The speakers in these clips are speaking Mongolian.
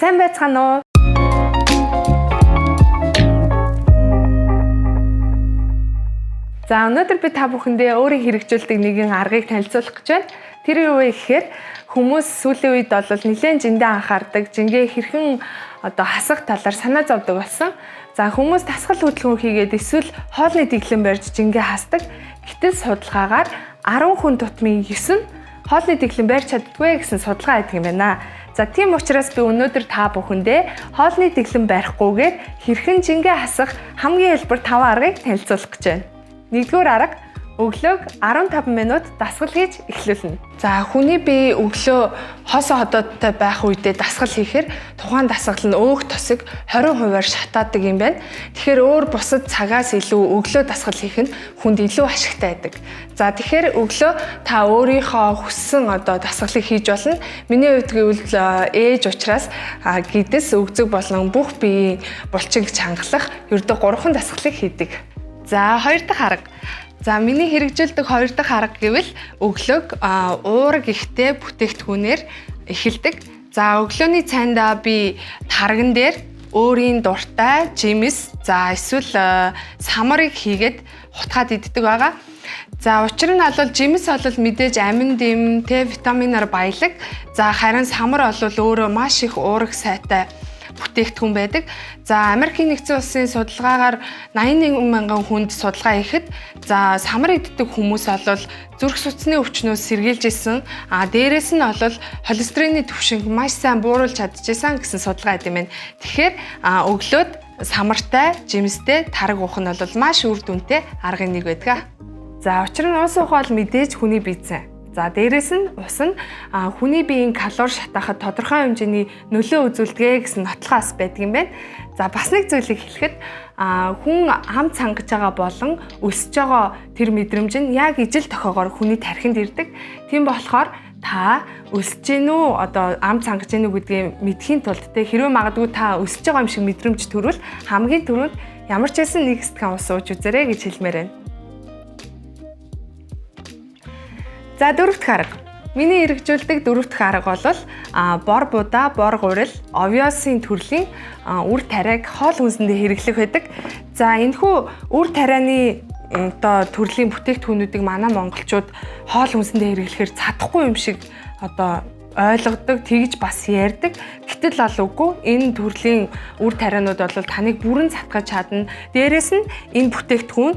Сайн байцгаана уу? За өнөөдөр би та бүхэндээ өөрийн хэрэгжүүлдэг нэгэн аргыг танилцуулах гэж байна. Тэр юу вэ гэхээр хүмүүс сүүлийн үед бол нэлээд жиндээ анхаардаг, жингээ хэрхэн хасах талаар санаа зовдөг болсон. За хүмүүс дасгал хөдөлгөөн хийгээд эсвэл хоолны дэглэм барьж жингээ хасдаг. Гэтэл судалгаагаар 10 хүн тутмын 9 нь хоолны дэглэм барьж чаддгүй гэсэн судалгаа байдаг юм байна. За тийм учраас би өнөөдөр та бүхэндээ хоолны дэглэм барихгүйгээр хэрхэн жингээ хасах хамгийн хэлбэр 5 аргыг танилцуулах гэж байна. Нэгдүгээр арга өглөөг 15 минут дасгал хийж эхлүүлнэ. За хүний бие өглөө хоосоо ходоодтой байх үедээ дасгал хийхээр тухайн дасгал нь өөх тосыг 20%-аар шатаадаг юм байна. Тэгэхээр өөр бусад цагаас илүү өглөө дасгал хийх нь хүнд илүү ашигтай байдаг. За тэгэхээр өглөө та өөрийнхөө хүссэн дасгалыг хийж болно. Миний хувьд гэвэл ээж учраас гидс өгзөг болон бүх биеийн булчинг чангалах ердөө 3 дасгалыг хийдэг. За хоёр дахь арга. За миний хэрэгжүүлдэг хоёр дахь арга гэвэл өглөөг уураг ихтэй бүтээгдэхүүнээр эхэлдэг. За өглөөний цайндаа би тарган дээр өөрийн дуртай жимс, за эсвэл самарыг хийгээд хутгаад иддэг байгаа. За учир нь бол жимс бол мэдээж амин дэм, витаминаар баялаг. За харин самар бол өөрөө маш их уураг сайтай бүтээгдэхүүн байдаг. За Америкийн нэгдсэн улсын судалгаагаар 81 мянган хүнд судалгаа хийхэд за самар иддэг хүмүүс бол зүрх судасны өвчнөөс сэргийлж исэн. Дээрээс нь бол холестерины түвшинг маш сайн бууруулж чадчихсан гэсэн судалгаа байт юм байна. Тэгэхээр өглөөд самартай, жимстэй тараг уух нь бол маш үр дүнтэй аргын нэг байдаг. За учир нь ус уух бол мэдээж хүний биед сайн. За дээрэс нь ус нь хүний биеийн калори шатаахад тодорхой хэмжээний нөлөө үзүүлдэг гэсэн нотлохоос байдаг юм байна. За бас нэг зүйлийг хэлэхэд хүн ам цангаж байгаа болон өсөж байгаа тэр мэдрэмж нь яг ижил тохиогоор хүний тархинд ирдэг. Тийм болохоор та өсөж гин үү ам цангаж гин үү гэдгийг мэдхийн тулд хэрвээ магадгүй та өсөж байгаа юм шиг мэдрэмж төрвөл хамгийн түрүүнд ямар ч байсан нэг стакан ус ууж үзээрэй гэж хэлмээр байна. За дөрөв дэх арга. Миний хэрэгжүүлдэг дөрөв дэх арга бол бор будаа, бор гурил, овёсын төрлийн үр тариаг хоол хүнсэндээ хэрэглэх байдаг. За энэхүү үр тарианы төрлийн бүтээгдэхүүнүүдийг манай монголчууд хоол хүнсэндээ хэрэглэхээр чадахгүй юм шиг ойлгодог, тэгж бас ярьдаг. Гэтэл үгүй энэ төрлийн үр тарианууд бол таныг бүрэн татгаж чадна. Дээрээс нь энэ бүтээгдэхүүн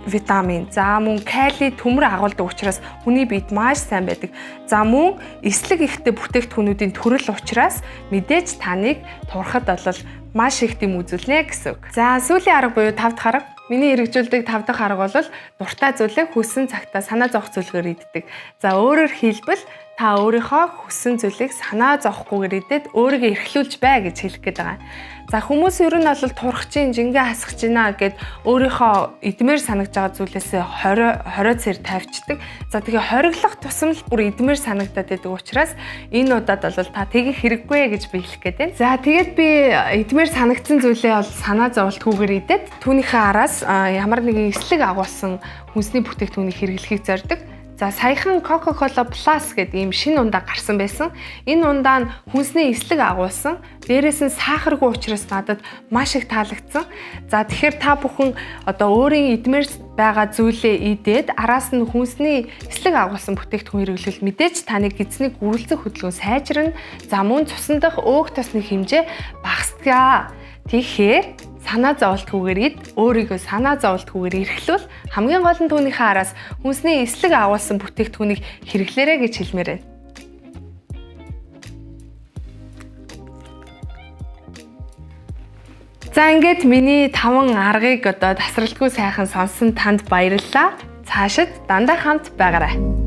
витамин, за мөн кали, төмөр агуулдаг учраас хүний биед маш сайн байдаг. За мөн эслэг ихтэй бүтээгдэхүүнүүдийн төрөл учраас мэдээж таныг турахад бол маш их дэм үзүүлнэ гэсэн үг. За сүүлийн арга буюу 5 дахь арга. Миний хэрэгжүүлдэг 5 дахь арга бол дуртай зүйлээ хүссэн цагтаа санаа зовох зүйлгээр иддэг. За өөрөөр хэлбэл та өөрийнхөө хүссэн зүйлийг санаа зовохгүйгээр идээд өөрийгөө эрхлүүлж бай гэж хэлэх гээд байгаа. За хүмүүс ер нь бол турах чинь, жингээ хасах гинэ гэд өөрийнхөө идмээр санагдж байгаа зүйлээсээ 20 цэр тавьчихдаг. За тэгээ хориглох тусам л бүр идмээр санагдаад байдаг учраас энэ удаад бол та тэгэх хэрэггүй гэж би хэлэх гээд байна. За тэгээд би идмээр санагдсан зүйлээ бол санаа зовлтгүйгээр идээд түүнийхээ араас ямар нэгэн эслэг агуулсан хүнсний бүтээгдэхүүнийг хэрэглэхийг зорддог. За саяхан Coca-Cola Plus гэдэг ийм шинэ ундаа гарсан байсан. Энэ ундаа нь хүнсний эслэг агуулсан. Дээрээс нь сахаргүй учраас надад маш их таалагдсан. За тэгэхээр та бүхэн өөрийн идмээр байгаа зүйлээ идээд араас нь хүнсний эслэг агуулсан бүтээгдэхүүн хэрэглэвэл мэдээж таны эзнийг гүрэлцэх хөдөлгөөн сайжирна. За мөн цусан дах өөх тосны хэмжээ багасдаг. Тэгэхээр санаа зовлтгүйгээр өөрийгөө санаа зовлтгүйгээр эрхлүүл хамгийн гол нь түүнийхээ араас хүнсний эслэг агуулсан бүтээгдэхүүнийг хэрэглээрэй гэж хэлмээр байна. За ингээд миний 5 аргыг тасралтгүй сайхан сонсон танд баярлалаа. Цаашид дандаа хамт байгаарай.